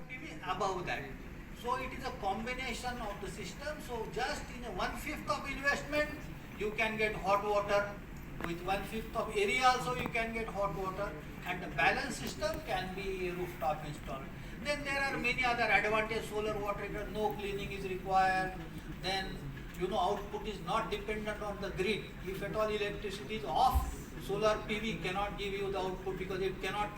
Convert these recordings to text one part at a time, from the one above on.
PV above that. So it is a combination of the system. So just in a 1/5 of investment, you can get hot water. With 1/5 of area also you can get hot water, and the balance system can be rooftop installed. Then there are many other advantages. Solar water heater, no cleaning is required. Then output is not dependent on the grid. If at all electricity is off, solar PV cannot give you the output because it cannot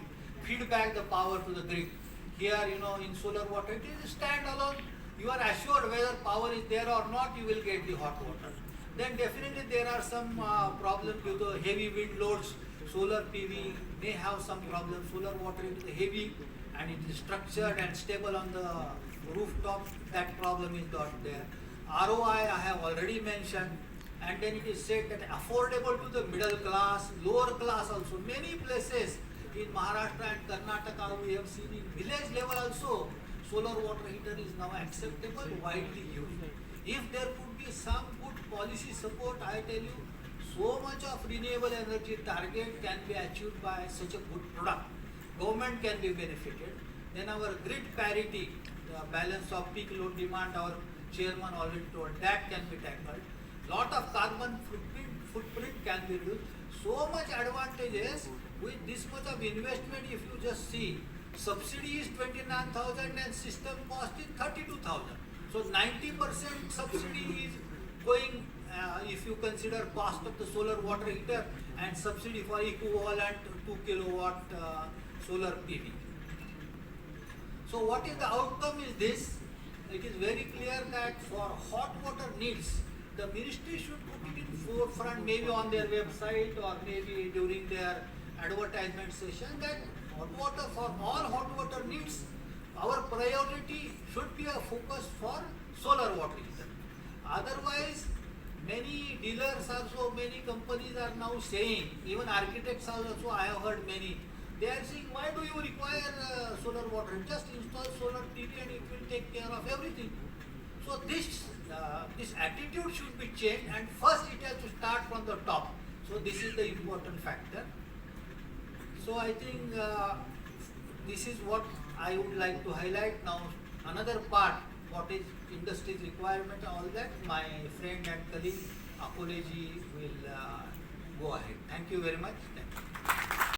feed back the power to the grid. Here, in solar water, it is standalone. You are assured whether power is there or not, you will get the hot water. Then definitely there are some problems due to heavy wind loads. Solar PV may have some problems. Solar water is heavy and it is structured and stable on the rooftop. That problem is not there. ROI I have already mentioned. And then it is said that affordable to the middle class, lower class also. Many places in Maharashtra and Karnataka we have seen in village level also solar water heater is now acceptable, widely used. If there could be some good policy support, I tell you, so much of renewable energy target can be achieved by such a good product. Government can be benefited. Then our grid parity, the balance of peak load demand, our chairman already told, that can be tackled. Lot of carbon footprint can be reduced. So much advantages with this much of investment. If you just see, subsidy is 29,000 and system cost is 32,000. So 90% subsidy is going, if you consider cost of the solar water heater and subsidy for equivalent 2 kilowatt solar PV. So what is the outcome is this? It is very clear that for hot water needs, the ministry should put it in forefront, maybe on their website or maybe during their advertisement session, that hot water, for all hot water needs, our priority should be a focus for solar water heater. Otherwise, many dealers also, many companies are now saying, even architects also, I have heard many, they are saying, why do you require solar water? Just install solar PV and it will take care of everything. So this attitude should be changed, and first it has to start from the top. So this is the important factor. So I think this is what I would like to highlight. Now another part, what is industry's requirement, all that, my friend and colleague Akole ji will go ahead. Thank you very much. Thank you.